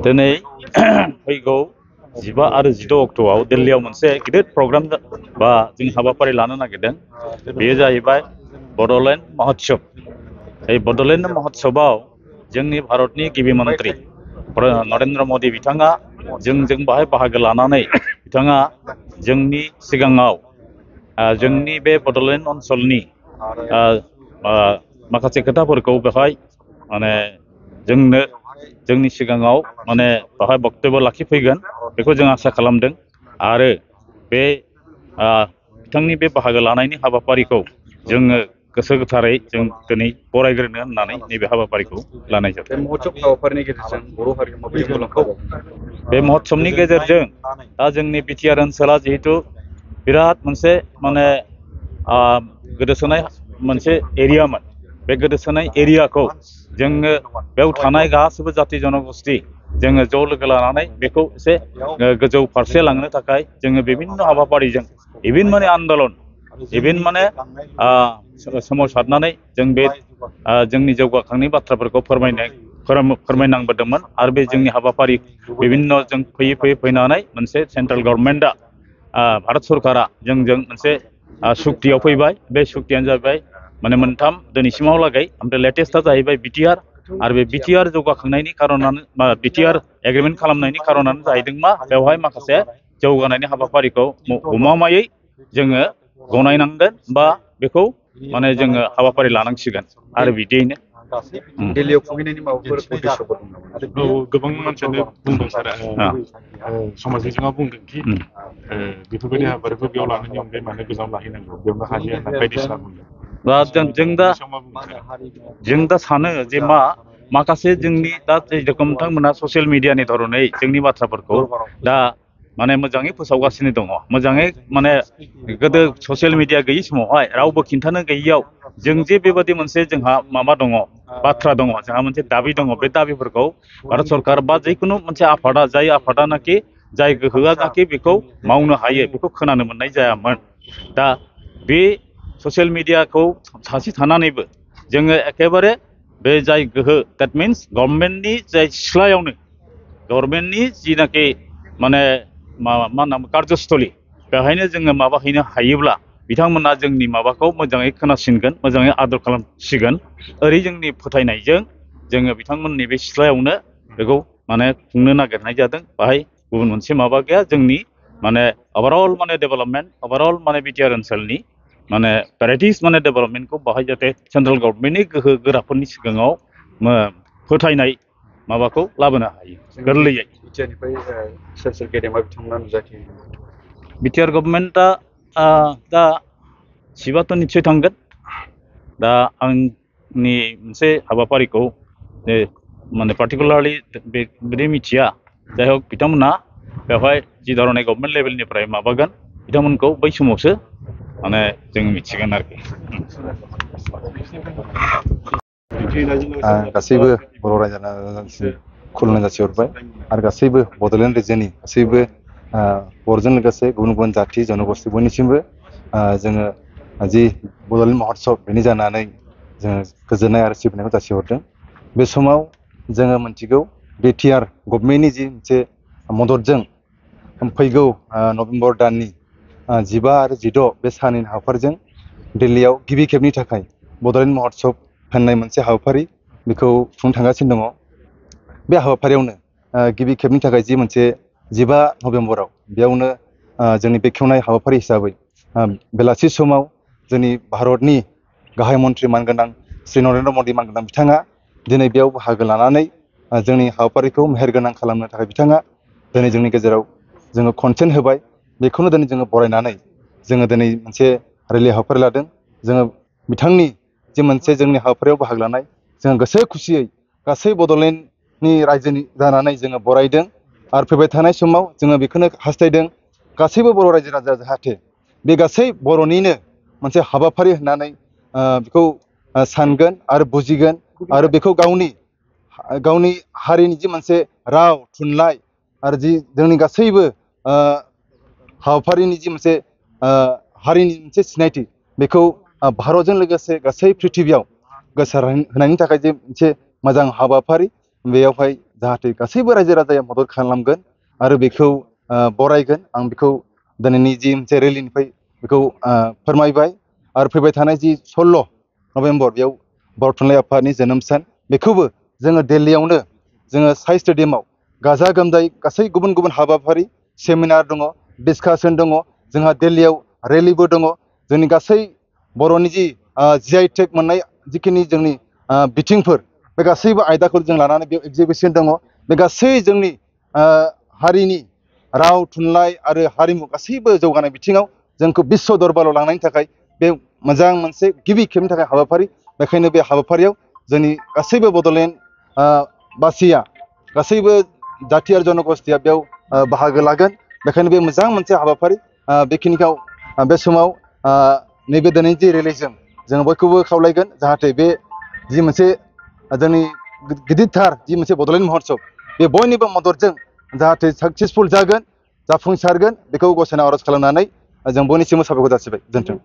दिनै फैगौ 15 आरो 16 अक्ट'आव दिल्लीयाव मोनसे गिदिर प्रग्राम बा जों हाबाफारि लानो नागिरदों। बेयो जाहैबाय बड'लेण्ड महोत्सव। এই बड'लेण्ड महोत्सवआव जोंनि भारतनि गिबि मन्त्रि नरेन्द्र मदि बिथाङा जोंजों बाहाय बाहागो लानानै बिथाङा जोंनि सिगाङाव जोंनि बे बड'लेण्ड ओनसोलनि माखासे खोथाफोरखौ बेवहाय माने जोंनि सिगाङाव माने बेवहाय बक्तब्य लाखिफैगोन बेखौ जों आसा खालामदों। आरो बे बिथांनि बे बाहागो लानायनि हाबाफारिखौ जोङो गोसो गोथारै जों दिनै बरायग्रोनो होननानै नैबे हाबाफारिखौ लानाय जादों। बे महोत्सवनि गेजेरजों दा जोंनि बिटिआर ओनसोला जिहेतु बिराद मोनसे माने गोदोसोनाय मोनसे एरियामोन। बे गोदोसोनाय एरियाखौ जोङो बेयाव थानाय गासैबो जाति जनगोष्ठी जोङो ज' लोगो लानानै बेखौ एसे गोजौ फारसे लांनो थाखाय जोङो बिभिन्न हाबाफारिजों इभिन माने आन्दलन इभिन माने सोमावसारनानै जों बे जोंनि जौगाखांनाय बाथ्राफोरखौ फोरमायनांबोदोंमोन। आरो बे जोंनि हाबाफारि बिभिन्न जों फैयै फैनानै मोनसे सेन्ट्रेल गभर्नमेन्टआ भारत सरकारा जोंजों मोनसे सुक्तियाव फैबाय। बे सुक्तियानो जाहैबाय माने मोनथाम दिनैसिमावलागै। ओमफ्राय लेटेस्टआ जाहैबाय बिटिआर। आरो बे बिटिआर जौगाखांनायनि खारनानो बिटिआर एग्रिमेन्ट खालामनायनि खारनानो जाहैदों मा बेवहाय माखासे जौगानायनि हाबाफारिखौ गमामायै जोङो गनायनांगोन बा बेखौ माने जोङो हाबाफारि लानांसिगोन। आरो बिदियैनो दिल्लीयाव फैनायनि माबाफोर उद्देশ্যफोर दं नामा? गोबां मानसियानो बुंदों सार समाज बिजोङाव बुंदों कि बेफोरबायदि हाबाफारिखौ बेयाव लानायनि अनगायै मानो गोजानाव लाहैनांगौ बेयावनो हायो होनना बायदिसिना बुंदों। जों दा सानो जे माखासे जोंनि दा जेरखम नोंथांमोना ससियेल मिडियानि धरनै जोंनि बाथ्राफोरखौ दा माने मोजाङै फोसावगासिनो दङ। मोजाङै माने गोदो ससियेल मिडिया गैयि समावहाय रावबो खिन्थानो गैयियाव जों जे बेबादि मोनसे जोंहा माबा दङ, बाथ्रा दङ, जोंहा मोनसे दाबि दङ। बे दाबिफोरखौ भारत सरकार बा जिखुनु मोनसे आफादा जाय आफादानाखि जाय गोहोआ नाखि बेखौ मावनो हायो बेखौ खोनानो मोननाय जायामोन। दा बे ससियेल मिडियाखौ सासे थानानैबो जोङो एखेबारे बे जाय गोहो देट मिन्स गभर्नमेन्टनि जाय सिथ्लायावनो गभर्नमेन्टनि जिनाखि माने मा होनना कार्यस्थलि बेवहायनो जोङो माबाहैनो हायोब्ला बिथांमोना जोंनि माबाखौ मोजाङै खोनासिनगोन, मोजाङै आदर खालामसिगोन। ओरै जोंनि फोथायनायजों जोङो बिथांमोननि बे सिथ्लायावनो बेखौ माने खुंनो नागिरनाय जादों। बाहाय गुबुन मोनसे माबा गैया। जोंनि माने ओभारअल माने डेभेलपमेन्ट ओभारअल माने बिटिआर ओनसोलनि माने भेराइटिस माने डेभेलपमेन्टखौ बाहाय जाहाथे सेन्ट्रेल गभर्नमेन्टनि गोहो गोराफोरनि सिगाङाव फोथायनाय माबाखौ लाबोनो हायो गोरलैयै। बिटिआर गभर्नमेन्टआ दा सिबाथ' निस्सय थांगोन। दा आंनि मोनसे हाबाफारिखौ माने पार्टिकुलारलि बिदि मिथिया। जाय हक बिथांमोना बेवहाय जि धरनै गभर्नमेन्ट लेभेलनिफ्राय माबागोन बिथांमोनखौ बै समावसो माने जों मिथिगोन आरोखि। गासैबो बर' रायजो खुलुमनाय जासिहरबाय आरो गासैबो बड'लेण्ड रायजोनि गासैबो बर'जों लोगोसे गुबुन गुबुन जाथि जनगोष्ठी बयनिसिमबो जोङो जि बड'लेण्ड महोत्सव बेनि जानानै जोङो गोजोननाय आरो सिबिनायखौ जासिहरदों। बे समाव जोङो मिथिगौ बिटिआर गभर्नमेन्टनि जि मोनसे मददजों फैगौ नभेम्बर दाननि 15 आरो 16 बे साननि हाबाफारिजों दिल्लीयाव गिबि खेबनि थाखाय बड'लेण्ड महोत्सव होननाय मोनसे हाबाफारि बेखौ खुंनो थांगासिनो दङ। बे हाबाफारियावनो गिबि खेबनि थाखाय जि मोनसे 15 नभेम्बराव बेयावनो जोंनि बेखेवनाय हाबाफारि हिसाबै बेलासि समाव जोंनि भारतनि गाहाय मन्त्रि मानगोनां श्री नरेन्द्र मदि मानगोनां बिथाङा दिनै बेयाव बाहागो लानानै जोंनि हाबाफारिखौ मेहेरगोनां खालामनो थाखाय बिथाङा दिनै जोंनि गेजेराव जोङो कनसेन्ट होबाय। बेखौनो दिनै जोङो बरायनानै जोङो दिनै मोनसे रेलि हाबाफारि लादों। जोङो बिथांनि जि मोनसे जोंनि हाबाफारियाव बाहागो लानाय जोङो गोसो खुसियै गासै बड'लेण्डनि रायजोनि जानानै जोङो बरायदों। आरो फैबाय थानाय समाव जोङो बेखौनो हास्थायदों गासैबो बर' रायजो राजा जाहाथे बे गासै बर'निनो मोनसे हाबाफारि होननानै बेखौ सानगोन आरो बुजिगोन आरो बेखौ गावनि हारिनि जि मोनसे राव थुनलाइ आरो जि जोंनि गासैबो हाबाफारिनि जि मोनसे हारिनि मोनसे सिनायथि बेखौ भारतजों लोगोसे गासै प्रिथिबियाव गोसार होनायनि थाखाय जे मोनसे मोजां हाबाफारि बेयावहाय जाहाथे गासैबो रायजो राजाया मदद खालामगोन आरो बेखौ बरायगोन आं बेखौ दिनैनि जि मोनसे रेलिनिफ्राय बेखौ फोरमायबाय आरो फैबाय थानाय जि 16 नभेम्बर बेयाव बर' थुनलाइ आफादनि जोनोम सान बेखौबो जोङो दिल्लीयावनो जोङो साइ स्टेडियामाव गाजा गोमजायै गासै गुबुन गुबुन हाबाफारि सेमिनार दङ डिसकासन दङ जोंहा दिल्लीयाव रेलिबो दङ जोंनि गासै बर'नि जि GI टेग मोननाय जिखिनि जोंनि बिथिंफोर बे गासैबो आयदाखौ जों लानानै बेयाव एग्जिबिसन दङ बे गासै जोंनि हारिनि राव थुनलाइ आरो हारिमु गासैबो जौगानाय बिथिङाव जोंखौ बिश्व दरबाराव लांनायनि थाखाय बे मोजां मोनसे गिबि खेबनि थाखाय हाबाफारि बेखायनो बे हाबाफारियाव जोंनि गासैबो बड'लेण्ड बासिया गासैबो जाथि आरो जनगोष्ठीया बेयाव बाहागो लागोन बेखायनो बे मोजां मोनसे हाबाफारि बेखिनिखौ बे समाव नैबे दिनैनि जि रेलिजों जों बयखौबो खावलायगोन जाहाथे बे जि मोनसे जोंनि गिदिरथार जि मोनसे बड'लेण्ड महत्सब बे बयनिबो मददजों जाहाथे साक्सेसफुल जागोन जाफुंसारगोन बेखौ गसाइनाव आर'ज खालामनानै जों बयनिसिमबो साबायखर जासिबाय गोजोन्थों